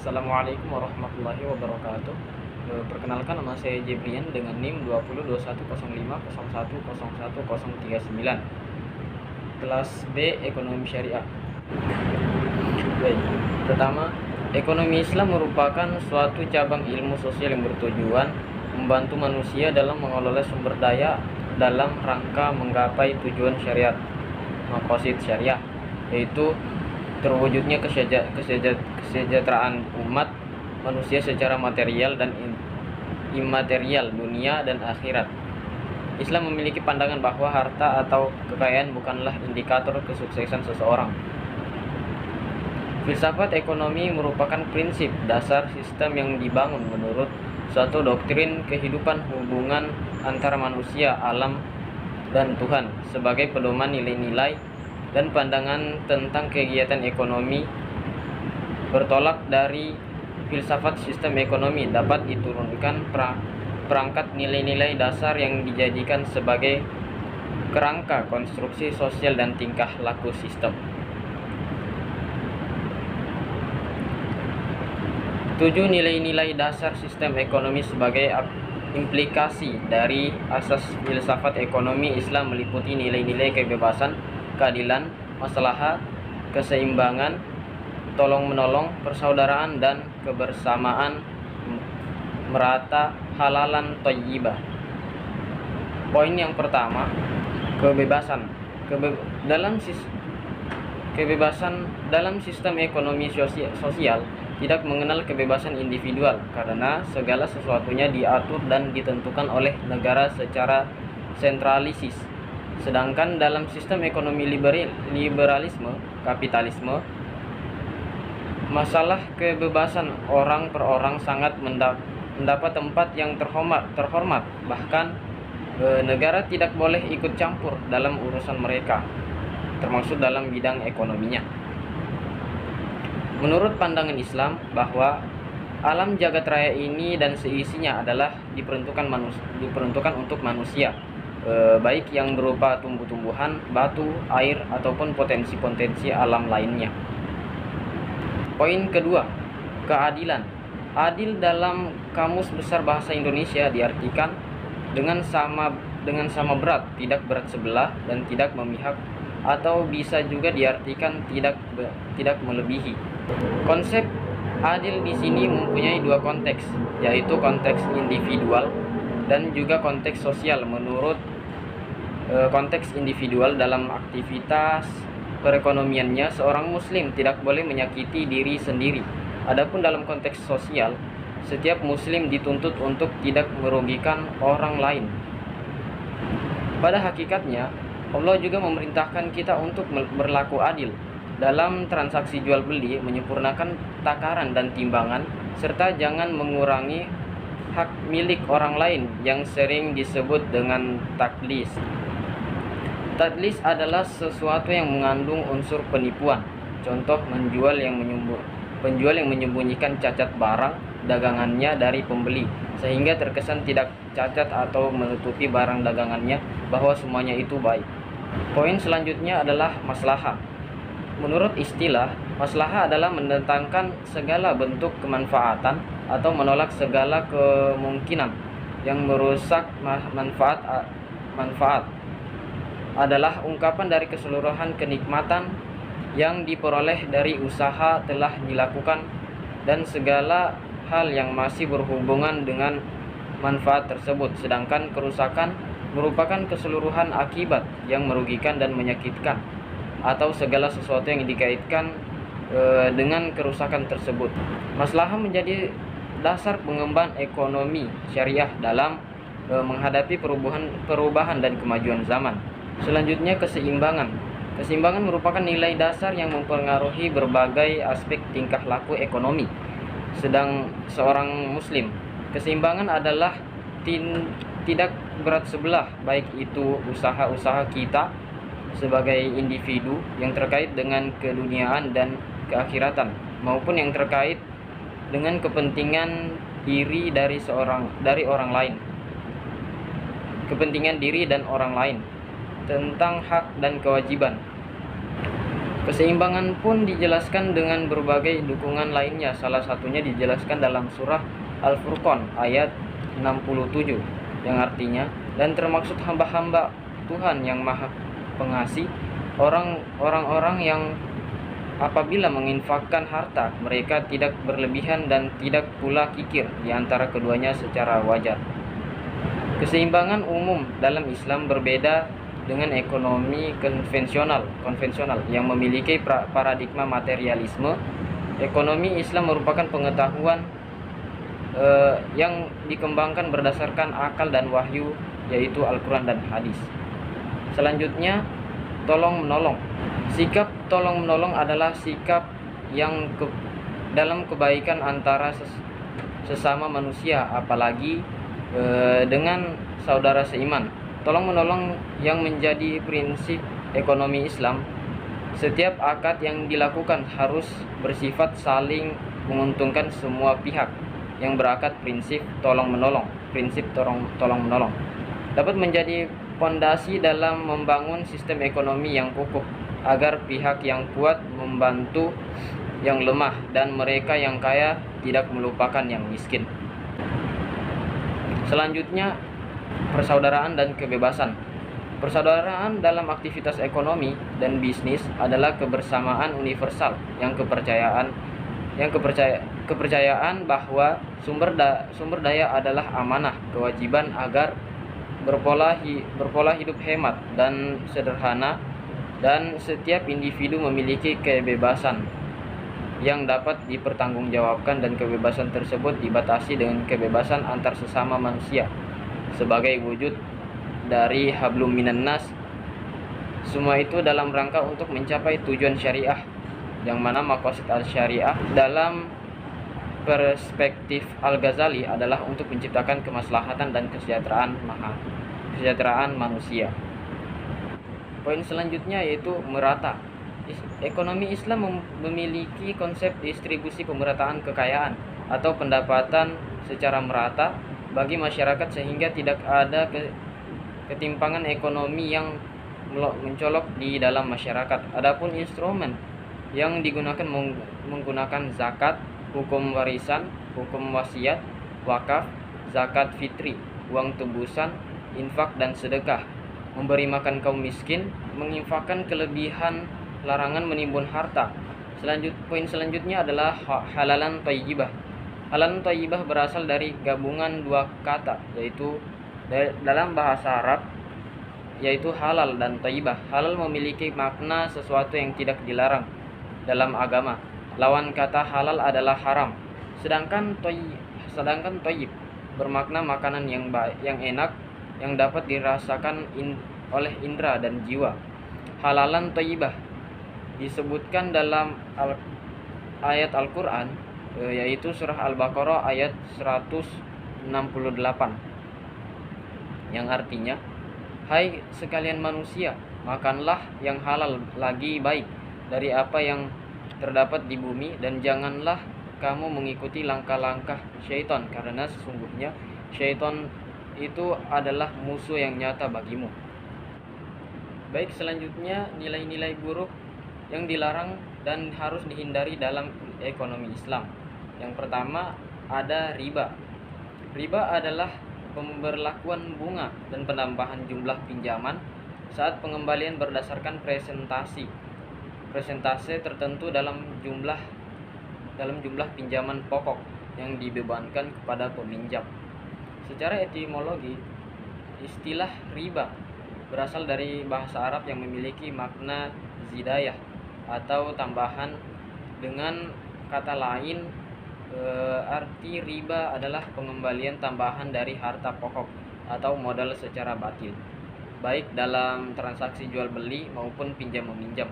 Assalamualaikum warahmatullahi wabarakatuh. Perkenalkan, nama saya Jebrian dengan NIM 20210501010139. Kelas B Ekonomi Syariah. Baik. Pertama, ekonomi Islam merupakan suatu cabang ilmu sosial yang bertujuan membantu manusia dalam mengelola sumber daya dalam rangka menggapai tujuan syariat, maqasid syariah, yaitu terwujudnya kesejahteraan umat manusia secara material dan imaterial, dunia dan akhirat. Islam memiliki pandangan bahwa harta atau kekayaan bukanlah indikator kesuksesan seseorang. Filsafat ekonomi merupakan prinsip dasar sistem yang dibangun menurut suatu doktrin kehidupan hubungan antara manusia, alam, dan Tuhan sebagai pedoman nilai-nilai dan pandangan tentang kegiatan ekonomi. Bertolak dari filsafat sistem ekonomi dapat diturunkan perangkat nilai-nilai dasar yang dijadikan sebagai kerangka konstruksi sosial dan tingkah laku sistem. 7 nilai-nilai dasar sistem ekonomi sebagai implikasi dari asas filsafat ekonomi Islam meliputi nilai-nilai kebebasan, keadilan, maslahah, keseimbangan, tolong-menolong, persaudaraan, dan kebersamaan merata, halalan thayyibah. Poin yang pertama, kebebasan. Kebebasan dalam sistem ekonomi sosial tidak mengenal kebebasan individual karena segala sesuatunya diatur dan ditentukan oleh negara secara sentralisis. Sedangkan dalam sistem ekonomi liberalisme, kapitalisme, masalah kebebasan orang per orang sangat mendapat tempat yang terhormat. Bahkan negara tidak boleh ikut campur dalam urusan mereka, termasuk dalam bidang ekonominya. Menurut pandangan Islam bahwa alam jagat raya ini dan seisinya adalah diperuntukkan untuk manusia, baik yang berupa tumbuh-tumbuhan, batu, air, ataupun potensi-potensi alam lainnya. Poin kedua, keadilan. Adil dalam Kamus Besar Bahasa Indonesia diartikan dengan sama berat, tidak berat sebelah dan tidak memihak, atau bisa juga diartikan tidak melebihi. Konsep adil di sini mempunyai dua konteks, yaitu konteks individual dan juga konteks sosial. Menurut konteks individual, dalam aktivitas perekonomiannya seorang muslim tidak boleh menyakiti diri sendiri. Adapun dalam konteks sosial, setiap muslim dituntut untuk tidak merugikan orang lain. Pada hakikatnya, Allah juga memerintahkan kita untuk berlaku adil dalam transaksi jual beli, menyempurnakan takaran dan timbangan, serta jangan mengurangi hak milik orang lain yang sering disebut dengan tadlis. Tadlis adalah sesuatu yang mengandung unsur penipuan. Contoh, penjual yang menyembunyikan cacat barang dagangannya dari pembeli sehingga terkesan tidak cacat, atau menutupi barang dagangannya bahwa semuanya itu baik. Poin selanjutnya adalah maslahah. Menurut istilah, maslahah adalah mendatangkan segala bentuk kemanfaatan atau menolak segala kemungkinan yang merusak manfaat. Adalah ungkapan dari keseluruhan kenikmatan yang diperoleh dari usaha telah dilakukan dan segala hal yang masih berhubungan dengan manfaat tersebut. Sedangkan kerusakan merupakan keseluruhan akibat yang merugikan dan menyakitkan, atau segala sesuatu yang dikaitkan dengan kerusakan tersebut. Maslahah menjadi dasar pengembangan ekonomi syariah dalam menghadapi perubahan dan kemajuan zaman. Selanjutnya, keseimbangan. Keseimbangan merupakan nilai dasar yang mempengaruhi berbagai aspek tingkah laku ekonomi sedang seorang muslim. Keseimbangan adalah tidak berat sebelah, baik itu usaha-usaha kita sebagai individu yang terkait dengan keduniaan dan keakhiratan, maupun yang terkait dengan kepentingan diri orang lain. Kepentingan diri dan orang lain tentang hak dan kewajiban. Keseimbangan pun dijelaskan dengan berbagai dukungan lainnya. Salah satunya dijelaskan dalam surah Al-Furqan ayat 67 yang artinya, dan termaksud hamba-hamba Tuhan yang maha pengasih, orang-orang yang apabila menginfakkan harta, mereka tidak berlebihan dan tidak pula kikir di antara keduanya secara wajar. Keseimbangan umum dalam Islam berbeda dengan ekonomi konvensional yang memiliki paradigma materialisme. Ekonomi Islam merupakan pengetahuan yang dikembangkan berdasarkan akal dan wahyu, yaitu Al-Quran dan hadis. Selanjutnya, tolong menolong. Sikap tolong menolong adalah sikap yang dalam kebaikan antara sesama manusia, apalagi dengan saudara seiman. Tolong menolong yang menjadi prinsip ekonomi Islam. Setiap akad yang dilakukan harus bersifat saling menguntungkan semua pihak. Yang berakad prinsip tolong menolong, dapat menjadi fondasi dalam membangun sistem ekonomi yang kokoh, agar pihak yang kuat membantu yang lemah dan mereka yang kaya tidak melupakan yang miskin. Selanjutnya, persaudaraan dan kebebasan. Persaudaraan dalam aktivitas ekonomi dan bisnis adalah kebersamaan universal yang kepercayaan bahwa sumber daya adalah amanah, kewajiban agar berpola hidup hemat dan sederhana, dan setiap individu memiliki kebebasan yang dapat dipertanggungjawabkan, dan kebebasan tersebut dibatasi dengan kebebasan antar sesama manusia sebagai wujud dari hablum minan nas. Semua itu dalam rangka untuk mencapai tujuan syariah, yang mana maqasid al-syariah dalam perspektif Al-Ghazali adalah untuk menciptakan kemaslahatan dan kesejahteraan manusia. Poin selanjutnya yaitu merata. Ekonomi Islam memiliki konsep distribusi pemerataan kekayaan atau pendapatan secara merata bagi masyarakat, sehingga tidak ada ketimpangan ekonomi yang mencolok di dalam masyarakat. Adapun instrumen yang digunakan menggunakan zakat, hukum warisan, hukum wasiat, wakaf, zakat fitri, uang tebusan, infak dan sedekah, memberi makan kaum miskin, menginfakkan kelebihan, larangan menimbun harta. Poin selanjutnya adalah halalan thayyibah. Halalan thayyibah berasal dari gabungan dua kata, yaitu dalam bahasa Arab, yaitu halal dan thayyibah. Halal memiliki makna sesuatu yang tidak dilarang dalam agama. Lawan kata halal adalah haram. Sedangkan thayyib bermakna makanan yang enak, yang dapat dirasakan oleh indera dan jiwa. Halalan thayyibah disebutkan dalam ayat Al-Quran, yaitu surah Al-Baqarah ayat 168, yang artinya, hai sekalian manusia, makanlah yang halal lagi baik dari apa yang terdapat di bumi, dan janganlah kamu mengikuti langkah-langkah syaitan, karena sesungguhnya syaitan itu adalah musuh yang nyata bagimu. Baik, selanjutnya nilai-nilai buruk yang dilarang dan harus dihindari dalam ekonomi Islam. Yang pertama ada riba. Riba adalah pemberlakuan bunga dan penambahan jumlah pinjaman saat pengembalian berdasarkan presentase tertentu dalam jumlah pinjaman pokok yang dibebankan kepada peminjam. Secara etimologi, istilah riba berasal dari bahasa Arab yang memiliki makna zidayah atau tambahan. Dengan kata lain, arti riba adalah pengembalian tambahan dari harta pokok atau modal secara batil, baik dalam transaksi jual beli maupun pinjam meminjam.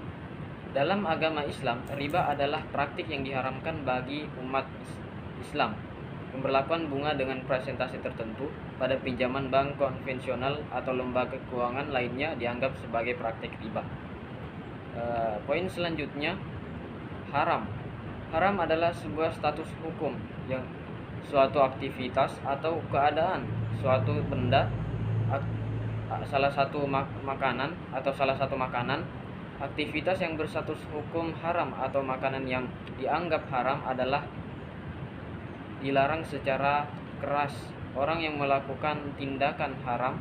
Dalam agama Islam, riba adalah praktik yang diharamkan bagi umat Islam. Pemberlakuan bunga dengan presentasi tertentu pada pinjaman bank konvensional atau lembaga keuangan lainnya dianggap sebagai praktik riba. Poin selanjutnya, haram. Haram adalah sebuah status hukum yang suatu aktivitas atau keadaan, suatu benda, salah satu makanan Aktivitas yang berstatus hukum haram atau makanan yang dianggap haram adalah dilarang secara keras. Orang yang melakukan tindakan haram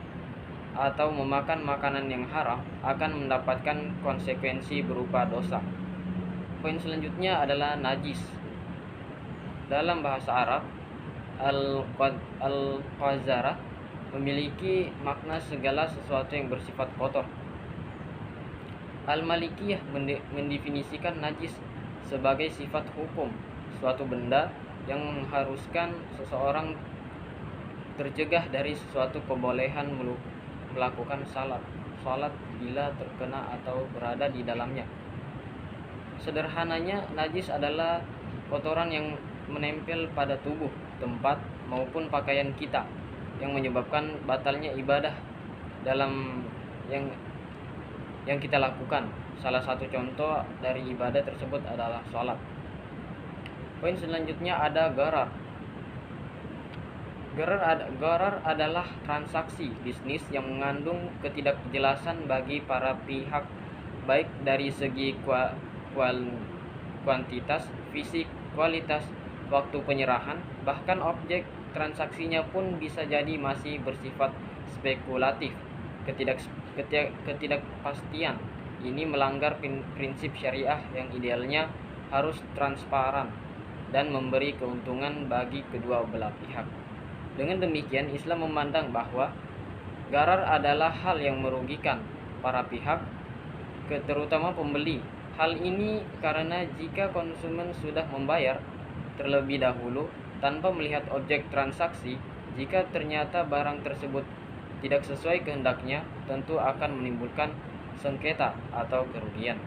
atau memakan makanan yang haram akan mendapatkan konsekuensi berupa dosa. Poin selanjutnya adalah najis. Dalam bahasa Arab, al-qazarah memiliki makna segala sesuatu yang bersifat kotor. Al-Malikiyah mendefinisikan najis sebagai sifat hukum, suatu benda yang mengharuskan seseorang tercegah dari sesuatu kebolehan melakukan salat bila terkena atau berada di dalamnya. Sederhananya, najis adalah kotoran yang menempel pada tubuh, tempat, maupun pakaian kita yang menyebabkan batalnya ibadah dalam yang kita lakukan. Salah satu contoh dari ibadah tersebut adalah salat. Poin selanjutnya ada gharar. Gharar adalah transaksi bisnis yang mengandung ketidakjelasan bagi para pihak, baik dari segi kuantitas, fisik, kualitas, waktu penyerahan, bahkan objek transaksinya pun bisa jadi masih bersifat spekulatif. Ketidakpastian ini melanggar prinsip syariah yang idealnya harus transparan dan memberi keuntungan bagi kedua belah pihak. Dengan demikian, Islam memandang bahwa gharar adalah hal yang merugikan para pihak, terutama pembeli. Hal ini karena jika konsumen sudah membayar terlebih dahulu tanpa melihat objek transaksi, jika ternyata barang tersebut tidak sesuai kehendaknya, tentu akan menimbulkan sengketa atau kerugian.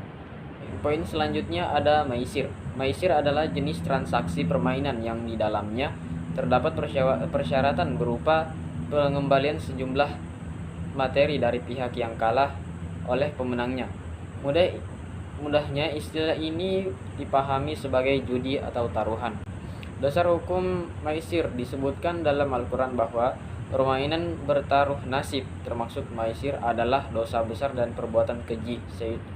Poin selanjutnya ada maisir. Maisir adalah jenis transaksi permainan yang di dalamnya terdapat persyaratan berupa pengembalian sejumlah materi dari pihak yang kalah oleh pemenangnya. Mudahnya istilah ini dipahami sebagai judi atau taruhan. Dasar hukum maisir disebutkan dalam Al-Quran bahwa permainan bertaruh nasib termasuk maisir adalah dosa besar dan perbuatan keji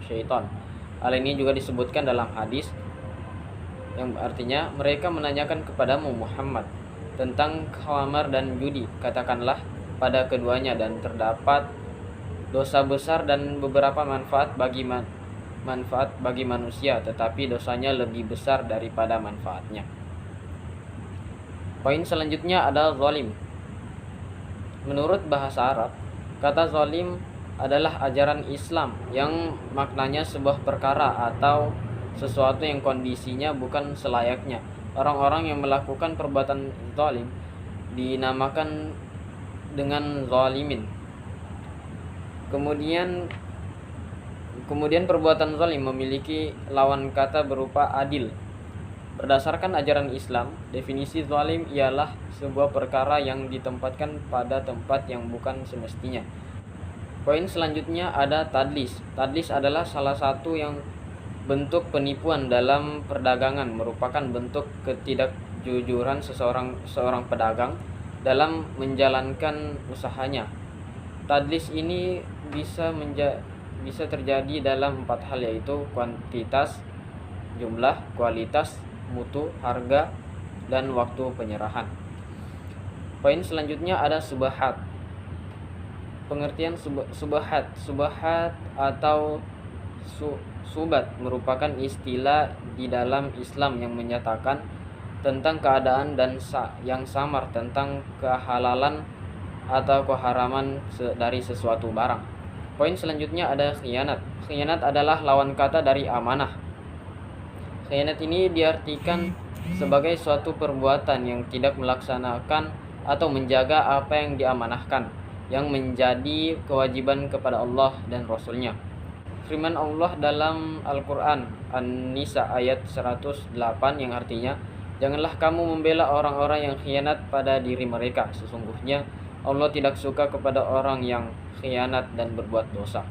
syaitan. Hal ini juga disebutkan dalam hadis yang artinya mereka menanyakan kepadamu Muhammad tentang khamar dan judi. Katakanlah pada keduanya dan terdapat dosa besar dan beberapa manfaat bagi manusia, tetapi dosanya lebih besar daripada manfaatnya. Poin selanjutnya ada zalim. Menurut bahasa Arab, kata zalim adalah ajaran Islam yang maknanya sebuah perkara atau sesuatu yang kondisinya bukan selayaknya. Orang-orang yang melakukan perbuatan zalim dinamakan dengan zalimin. Kemudian perbuatan zalim memiliki lawan kata berupa adil. Berdasarkan ajaran Islam, definisi zalim ialah sebuah perkara yang ditempatkan pada tempat yang bukan semestinya. Poin selanjutnya ada tadlis. Tadlis adalah salah satu yang bentuk penipuan dalam perdagangan, merupakan bentuk ketidakjujuran seorang pedagang dalam menjalankan usahanya. Tadlis ini bisa terjadi dalam 4 hal, yaitu kuantitas, jumlah, kualitas, mutu, harga, dan waktu penyerahan. Poin selanjutnya ada subahat. Pengertian subahat atau subat merupakan istilah di dalam Islam yang menyatakan tentang keadaan dan yang samar tentang kehalalan atau keharaman dari sesuatu barang. Poin selanjutnya ada khianat. Khianat adalah lawan kata dari amanah. Khianat ini diartikan sebagai suatu perbuatan yang tidak melaksanakan atau menjaga apa yang diamanahkan, yang menjadi kewajiban kepada Allah dan Rasul-Nya. Firman Allah dalam Al-Quran An-Nisa ayat 108 yang artinya, janganlah kamu membela orang-orang yang khianat pada diri mereka. Sesungguhnya Allah tidak suka kepada orang yang khianat dan berbuat dosa.